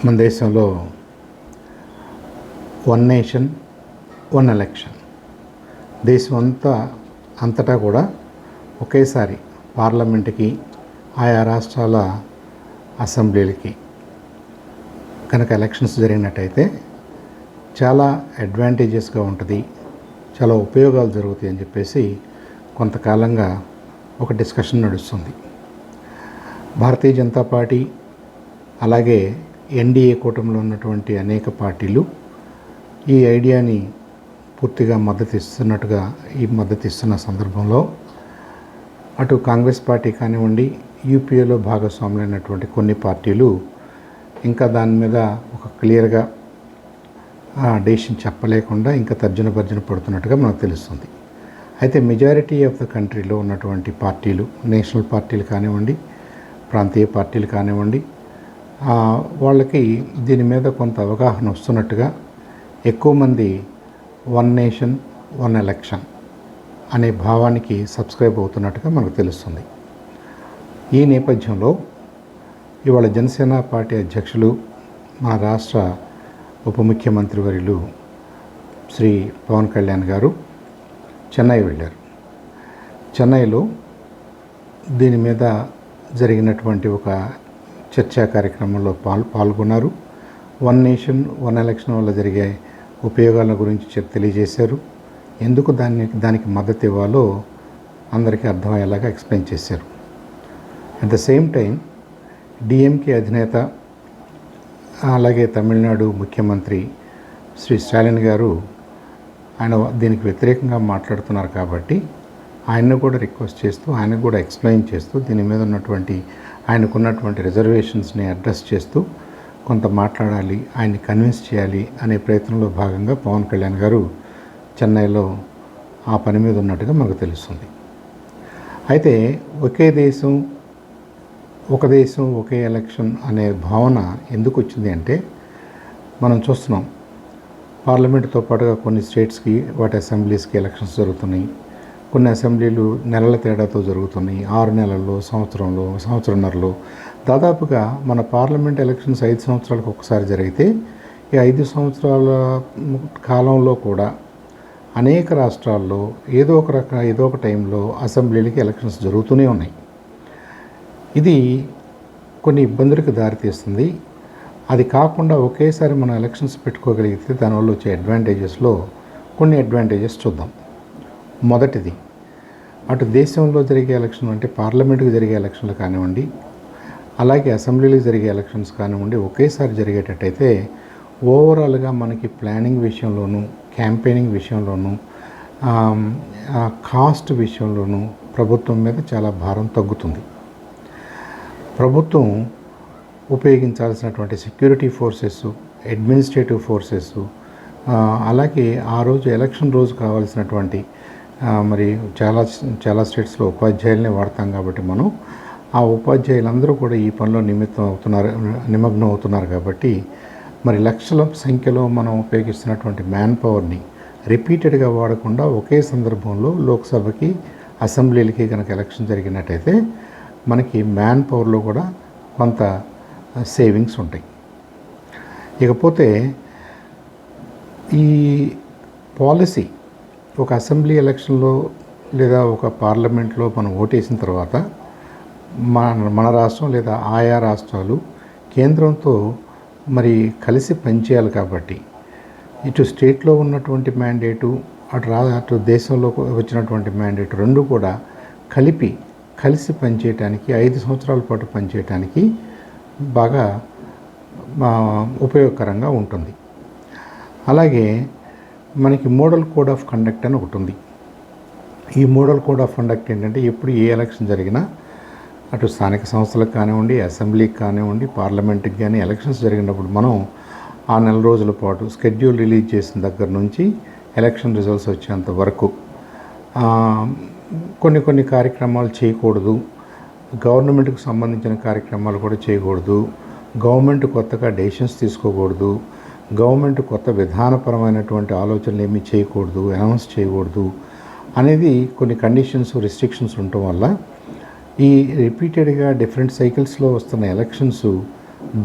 మన దేశంలో one nation one election, దేశం అంతటా కూడా ఒకేసారి పార్లమెంటుకి, ఆయా రాష్ట్రాల అసెంబ్లీలకి కనుక ఎలక్షన్స్ జరిగినట్టయితే చాలా అడ్వాంటేజెస్గా ఉంటుంది, చాలా ఉపయోగాలు జరుగుతాయి అని చెప్పేసి కొంతకాలంగా ఒక డిస్కషన్ నడుస్తుంది. భారతీయ జనతా పార్టీ అలాగే ఎన్డీఏ కూటమిలో ఉన్నటువంటి అనేక పార్టీలు ఈ ఐడియాని పూర్తిగా మద్దతిస్తున్న సందర్భంలో అటు కాంగ్రెస్ పార్టీ కానివ్వండి, యూపీఏలో భాగస్వాములైనటువంటి కొన్ని పార్టీలు ఇంకా దాని మీద ఒక క్లియర్గా డెసిషన్ చెప్పలేకుండా ఇంకా తర్జన పడుతున్నట్టుగా మనకు తెలుస్తుంది. అయితే మెజారిటీ ఆఫ్ ద కంట్రీలో ఉన్నటువంటి పార్టీలు, నేషనల్ పార్టీలు కానివ్వండి, ప్రాంతీయ పార్టీలు కానివ్వండి, వాళ్ళకి దీని మీద కొంత అవగాహన వస్తున్నట్టుగా, ఎక్కువ మంది వన్ నేషన్ వన్ ఎలక్షన్ అనే భావానికి సబ్స్క్రైబ్ అవుతున్నట్టుగా మనకు తెలుస్తుంది. ఈ నేపథ్యంలో ఇవాళ జనసేన పార్టీ అధ్యక్షులు, మన రాష్ట్ర ఉప ముఖ్యమంత్రి వర్యులు శ్రీ పవన్ కళ్యాణ్ గారు చెన్నై వెళ్ళారు. చెన్నైలో దీని మీద జరిగినటువంటి ఒక చర్చా కార్యక్రమంలో పాల్గొన్నారు. వన్ నేషన్ వన్ ఎలక్షన్ వల్ల జరిగే ఉపయోగాల గురించి తెలియజేశారు. ఎందుకు దానికి మద్దతు ఇవ్వాలో అందరికీ అర్థమయ్యేలాగా ఎక్స్ప్లెయిన్ చేశారు. At the same time DMK అధినేత అలాగే తమిళనాడు ముఖ్యమంత్రి శ్రీ స్టాలిన్ గారు ఆయన దీనికి వ్యతిరేకంగా మాట్లాడుతున్నారు కాబట్టి ఆయన్ను కూడా రిక్వెస్ట్ చేస్తూ, ఆయనకు కూడా ఎక్స్ప్లెయిన్ చేస్తూ, దీని మీద ఉన్నటువంటి ఆయనకున్నటువంటి రిజర్వేషన్స్ని అడ్రస్ చేస్తూ కొంత మాట్లాడాలి, ఆయన్ని కన్విన్స్ చేయాలి అనే ప్రయత్నంలో భాగంగా పవన్ కళ్యాణ్ గారు చెన్నైలో ఆ పని మీద ఉన్నట్టుగా మనకు తెలుస్తుంది. అయితే ఒక దేశం ఒకే ఎలక్షన్ అనే భావన ఎందుకు వచ్చింది అంటే, మనం చూస్తున్నాం పార్లమెంటుతో పాటుగా కొన్ని స్టేట్స్కి వాటి అసెంబ్లీస్కి ఎలక్షన్స్ జరుగుతున్నాయి. కొన్ని అసెంబ్లీలు నెలల తేడాతో జరుగుతున్నాయి. 6 నెలల్లో, సంవత్సరంన్నరలో. దాదాపుగా మన పార్లమెంట్ ఎలక్షన్స్ 5 సంవత్సరాలకు ఒకసారి జరిగితే ఈ 5 సంవత్సరాల కాలంలో కూడా అనేక రాష్ట్రాల్లో ఏదో ఒక టైంలో అసెంబ్లీలకి ఎలక్షన్స్ జరుగుతూనే ఉన్నాయి. ఇది కొన్ని ఇబ్బందులకు దారితీస్తుంది. అది కాకుండా ఒకేసారి మనం ఎలక్షన్స్ పెట్టుకోగలిగితే దానివల్ల వచ్చే అడ్వాంటేజెస్లో కొన్ని అడ్వాంటేజెస్ చూద్దాం. మొదటిది, అటు దేశంలో జరిగే ఎలక్షన్ అంటే పార్లమెంటుకు జరిగే ఎలక్షన్లు కానివ్వండి, అలాగే అసెంబ్లీలకు జరిగే ఎలక్షన్స్ కానివ్వండి, ఒకేసారి జరిగేటట్టయితే ఓవరాల్గా మనకి ప్లానింగ్ విషయంలోనూ, క్యాంపెయినింగ్ విషయంలోనూ, కాస్ట్ విషయంలోనూ ప్రభుత్వం మీద చాలా భారం తగ్గుతుంది. ప్రభుత్వం ఉపయోగించాల్సినటువంటి సెక్యూరిటీ ఫోర్సెస్, అడ్మినిస్ట్రేటివ్ ఫోర్సెస్, అలాగే ఆ రోజు ఎలక్షన్ రోజు కావాల్సినటువంటి మరి చాలా స్టేట్స్లో ఉపాధ్యాయులనే వాడతాం కాబట్టి మనం ఆ ఉపాధ్యాయులందరూ కూడా ఈ పనిలో నిమగ్నం అవుతున్నారు కాబట్టి మరి లక్షల సంఖ్యలో మనం ఉపయోగిస్తున్నటువంటి మ్యాన్ పవర్ని రిపీటెడ్గా వాడకుండా ఒకే సందర్భంలో లోక్సభకి, అసెంబ్లీలకి కనుక ఎలక్షన్ జరిగినట్టయితే మనకి మ్యాన్ పవర్లో కూడా కొంత సేవింగ్స్ ఉంటాయి. ఇకపోతే ఈ పాలసీ ఒక అసెంబ్లీ ఎలక్షన్లో లేదా ఒక పార్లమెంట్లో మనం ఓటేసిన తర్వాత మన రాష్ట్రం లేదా ఆయా రాష్ట్రాలు కేంద్రంతో కలిసి పనిచేయాలి కాబట్టి ఇటు స్టేట్లో ఉన్నటువంటి మ్యాండేటు, అటు దేశంలో వచ్చినటువంటి మ్యాండేటు రెండు కూడా కలిసి పనిచేయటానికి, 5 సంవత్సరాల పాటు పనిచేయటానికి బాగా ఉపయోగకరంగా ఉంటుంది. అలాగే మనకి మోడల్ కోడ్ ఆఫ్ కండక్ట్ అని ఒకటి ఉంది. ఈ మోడల్ కోడ్ ఆఫ్ కండక్ట్ ఏంటంటే, ఎప్పుడు ఏ ఎలక్షన్ జరిగినా అటు స్థానిక సంస్థలకు కానివ్వండి, అసెంబ్లీకి కానివ్వండి, పార్లమెంట్కి కానీ ఎలక్షన్స్ జరిగినప్పుడు మనం ఆ నెల రోజుల పాటు స్కెడ్యూల్ రిలీజ్ చేసిన దగ్గర నుంచి ఎలక్షన్ రిజల్ట్స్ వచ్చేంత వరకు కొన్ని కార్యక్రమాలు చేయకూడదు, గవర్నమెంట్కి సంబంధించిన కార్యక్రమాలు కూడా చేయకూడదు, గవర్నమెంట్ కొత్తగా డెసిషన్స్ తీసుకోకూడదు, గవర్నమెంట్ కొత్త విధానపరమైనటువంటి ఆలోచనలు ఏమీ చేయకూడదు, అనౌన్స్ చేయకూడదు అనేది కొన్ని కండిషన్స్, రిస్ట్రిక్షన్స్ ఉండటం వల్ల ఈ రిపీటెడ్గా డిఫరెంట్ సైకిల్స్లో వస్తున్న ఎలక్షన్స్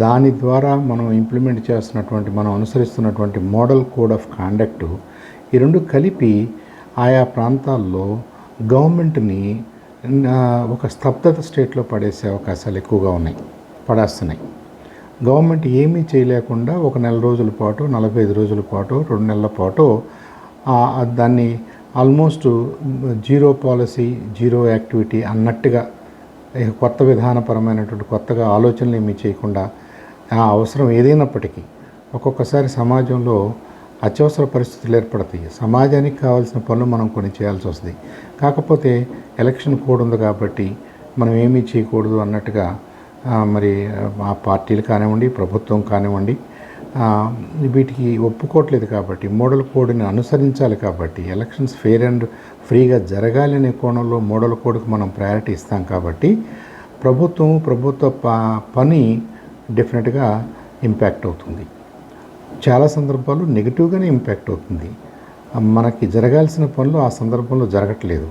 దాని ద్వారా మనం ఇంప్లిమెంట్ చేస్తున్నటువంటి, మనం అనుసరిస్తున్నటువంటి మోడల్ కోడ్ ఆఫ్ కాండక్ట్, ఈ రెండు కలిపి ఆయా ప్రాంతాల్లో గవర్నమెంట్ని ఒక స్తబ్దత స్టేట్లో పడేసే అవకాశాలు ఎక్కువగా పడేస్తున్నాయి. గవర్నమెంట్ ఏమీ చేయలేకుండా ఒక నెల రోజుల పాటు, 45 రోజుల పాటు, 2 నెలల పాటు దాన్ని almost zero policy, zero activity అన్నట్టుగా కొత్త విధానపరమైనటువంటి కొత్తగా ఆలోచనలు ఏమీ చేయకుండా, అవసరం ఏదైనప్పటికీ ఒక్కొక్కసారి సమాజంలో అత్యవసర పరిస్థితులు ఏర్పడతాయి. సమాజానికి కావాల్సిన పనులు మనం కొన్ని చేయాల్సి వస్తుంది. కాకపోతే ఎలక్షన్ కోడ్ ఉంది కాబట్టి మనం ఏమీ చేయకూడదు అన్నట్టుగా మరి ఆ పార్టీలు కానివ్వండి, ప్రభుత్వం కానివ్వండి, వీటికి ఒప్పుకోవట్లేదు. కాబట్టి మోడల్ కోడ్ని అనుసరించాలి. కాబట్టి ఎలక్షన్స్ ఫెయిర్ అండ్ ఫ్రీగా జరగాలి అనే కోణంలో మోడల్ కోడ్కి మనం ప్రయారిటీ ఇస్తాం. కాబట్టి ప్రభుత్వ పని డెఫినెట్గా ఇంపాక్ట్ అవుతుంది. చాలా సందర్భాలు నెగిటివ్గానే ఇంపాక్ట్ అవుతుంది. మనకి జరగాల్సిన పనులు ఆ సందర్భంలో జరగట్లేదు.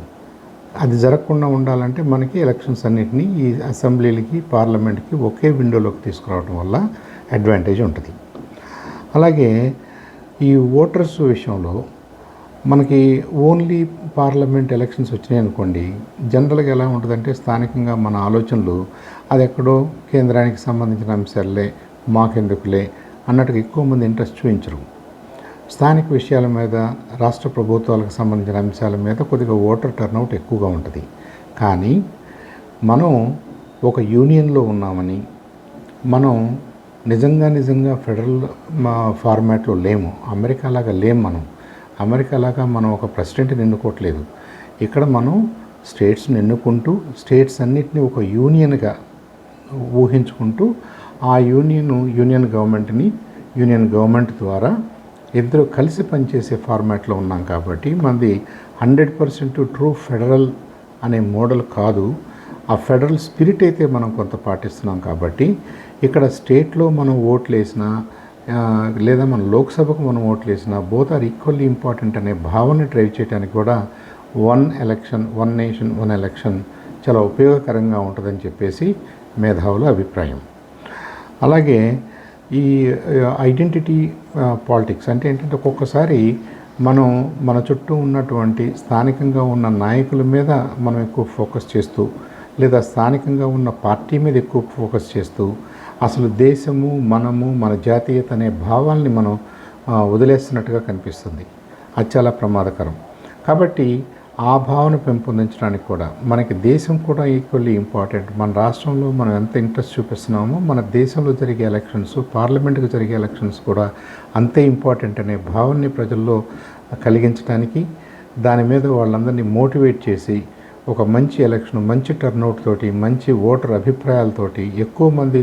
అది జరగకుండా ఉండాలంటే మనకి ఎలక్షన్స్ అన్నిటినీ ఈ అసెంబ్లీలకి, పార్లమెంట్కి ఒకే విండోలోకి తీసుకురావడం వల్ల అడ్వాంటేజ్ ఉంటుంది. అలాగే ఈ ఓటర్స్ విషయంలో మనకి ఓన్లీ పార్లమెంట్ ఎలక్షన్స్ వచ్చినాయి అనుకోండి, జనరల్గా ఎలా ఉంటుందంటే స్థానికంగా మన ఆలోచనలు అది ఎక్కడో కేంద్రానికి సంబంధించిన అంశాలే, మాకెందుకులే అన్నట్టుగా ఎక్కువ మంది ఇంట్రెస్ట్ చూపించరు. స్థానిక విషయాల మీద, రాష్ట్ర ప్రభుత్వాలకు సంబంధించిన అంశాల మీద కొద్దిగా ఓటర్ టర్నౌట్ ఎక్కువగా ఉంటుంది. కానీ మనం ఒక యూనియన్లో ఉన్నామని, మనం నిజంగా ఫెడరల్ ఫార్మాట్లో లేము. అమెరికా లాగా లేము. అమెరికా లాగా మనం ఒక ప్రెసిడెంట్ని ఎన్నుకోవట్లేదు. ఇక్కడ మనం స్టేట్స్ని ఎన్నుకుంటూ, స్టేట్స్ అన్నిటినీ ఒక యూనియన్గా ఊహించుకుంటూ, ఆ యూనియన్ గవర్నమెంట్ ద్వారా ఇద్దరు కలిసి పనిచేసే ఫార్మాట్లో ఉన్నాం. కాబట్టి మనది 100% ట్రూ ఫెడరల్ అనే మోడల్ కాదు. ఆ ఫెడరల్ స్పిరిట్ అయితే మనం కొంత పాటిస్తున్నాం. కాబట్టి ఇక్కడ స్టేట్లో మనం ఓట్లు వేసినా, లేదా మన లోక్సభకు మనం ఓట్లు వేసినా, బోత్ ఆర్ ఈక్వల్లీ ఇంపార్టెంట్ అనే భావన డ్రైవ్ చేయడానికి కూడా వన్ నేషన్ వన్ ఎలక్షన్ చాలా ఉపయోగకరంగా ఉంటుందని చెప్పేసి మేధావుల అభిప్రాయం. అలాగే ఈ ఐడెంటిటీ పాలిటిక్స్ అంటే ఏంటంటే, ఒక్కొక్కసారి మన చుట్టూ ఉన్నటువంటి స్థానికంగా ఉన్న నాయకుల మీద మనం ఎక్కువ ఫోకస్ చేస్తూ, లేదా స్థానికంగా ఉన్న పార్టీ మీద ఎక్కువ ఫోకస్ చేస్తూ, అసలు దేశము, మన జాతీయత అనే భావాల్ని మనం వదిలేస్తున్నట్టుగా కనిపిస్తుంది. అది చాలా ప్రమాదకరం. కాబట్టి ఆ భావన పెంపొందించడానికి కూడా మనకి దేశం కూడా ఈక్వల్లీ ఇంపార్టెంట్. మన రాష్ట్రంలో మనం ఎంత ఇంట్రెస్ట్ చూపిస్తున్నామో, మన దేశంలో జరిగే ఎలక్షన్స్, పార్లమెంట్కి జరిగే ఎలక్షన్స్ కూడా అంతే ఇంపార్టెంట్ అనే భావనని ప్రజల్లో కలిగించడానికి, దాని మీద వాళ్ళందరినీ మోటివేట్ చేసి ఒక మంచి ఎలక్షన్, మంచి టర్నౌట్ తోటి, మంచి ఓటర్ అభిప్రాయాలతోటి, ఎక్కువ మంది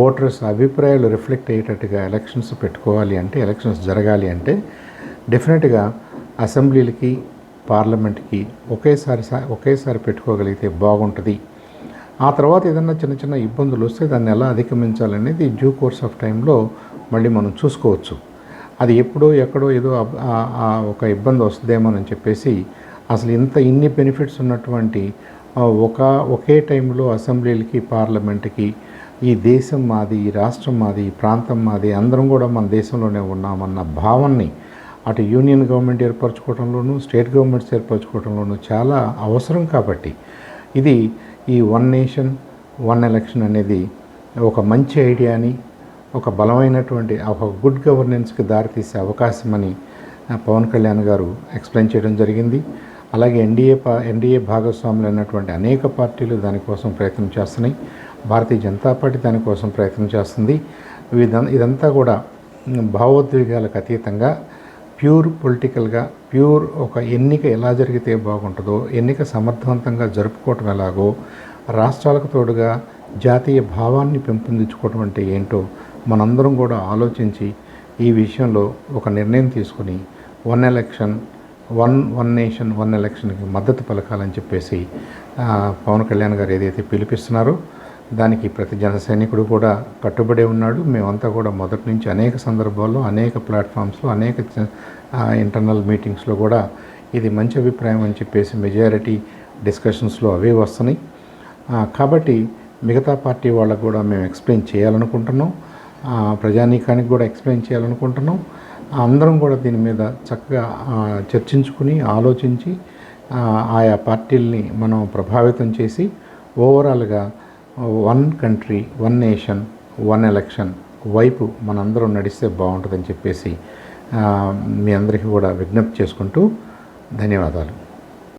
ఓటర్స్ అభిప్రాయాలు రిఫ్లెక్ట్ అయ్యేటట్టుగా ఎలక్షన్స్ పెట్టుకోవాలి అంటే, ఎలక్షన్స్ జరగాలి అంటే డెఫినెట్గా అసెంబ్లీలకి, పార్లమెంట్కి ఒకేసారి పెట్టుకోగలిగితే బాగుంటుంది. ఆ తర్వాత ఏదన్నా చిన్న ఇబ్బందులు వస్తే దాన్ని ఎలా అధిగమించాలనేది డ్యూ కోర్స్ ఆఫ్ టైంలో మళ్ళీ మనం చూసుకోవచ్చు. అది ఎక్కడో ఏదో ఒక ఇబ్బంది వస్తుందేమోనని చెప్పేసి, అసలు ఇన్ని బెనిఫిట్స్ ఉన్నటువంటి ఒకే టైంలో అసెంబ్లీలకి, పార్లమెంట్కి, ఈ దేశం మాది, ఈ రాష్ట్రం మాది, ఈ ప్రాంతం మాది, అందరం కూడా మన దేశంలోనే ఉన్నామన్న భావనని అటు యూనియన్ గవర్నమెంట్ ఏర్పరచుకోవడంలోనూ, స్టేట్ గవర్నమెంట్స్ ఏర్పరచుకోవడంలోనూ చాలా అవసరం. కాబట్టి ఇది ఈ వన్ నేషన్ వన్ ఎలక్షన్ అనేది ఒక మంచి ఐడియాని, ఒక బలమైనటువంటి ఒక గుడ్ గవర్నెన్స్కి దారితీసే అవకాశమని పవన్ కళ్యాణ్ గారు ఎక్స్ప్లెయిన్ చేయడం జరిగింది. అలాగే ఎన్డీఏ భాగస్వాములు అయినటువంటి అనేక పార్టీలు దానికోసం ప్రయత్నం చేస్తున్నాయి. భారతీయ జనతా పార్టీ దానికోసం ప్రయత్నం చేస్తుంది. ఇదంతా కూడా భావోద్వేగాలకు అతీతంగా ప్యూర్ పొలిటికల్గా, ఒక ఎన్నిక ఎలా జరిగితే బాగుంటుందో, ఎన్నిక సమర్థవంతంగా జరుపుకోవటం ఎలాగో, రాష్ట్రాలకు తోడుగా జాతీయ భావాన్ని పెంపొందించుకోవటం అంటే ఏంటో మనందరం కూడా ఆలోచించి ఈ విషయంలో ఒక నిర్ణయం తీసుకుని వన్ నేషన్ వన్ ఎలక్షన్కి మద్దతు పలకాలని చెప్పేసి పవన్ కళ్యాణ్ గారు ఏదైతే పిలిపిస్తున్నారో దానికి ప్రతి జన సైనికుడు కూడా కట్టుబడి ఉన్నాడు. మేమంతా కూడా మొదటి నుంచి అనేక సందర్భాల్లో, అనేక ప్లాట్ఫామ్స్లో, అనేక ఇంటర్నల్ మీటింగ్స్లో కూడా ఇది మంచి అభిప్రాయం అని చెప్పేసి మెజారిటీ డిస్కషన్స్లో అవే వస్తున్నాయి. కాబట్టి మిగతా పార్టీ వాళ్ళకు కూడా మేము ఎక్స్ప్లెయిన్ చేయాలనుకుంటున్నాం, ప్రజానీకానికి కూడా ఎక్స్ప్లెయిన్ చేయాలనుకుంటున్నాం. అందరం కూడా దీని మీద చక్కగా చర్చించుకుని ఆలోచించి ఆయా పార్టీల్ని మనం ప్రభావితం చేసి ఓవరాల్గా one country, one nation, one election వైపు మనందరం నడిస్తే బాగుంటుందని చెప్పేసి మీ అందరికీ కూడా విజ్ఞప్తి చేసుకుంటూ ధన్యవాదాలు.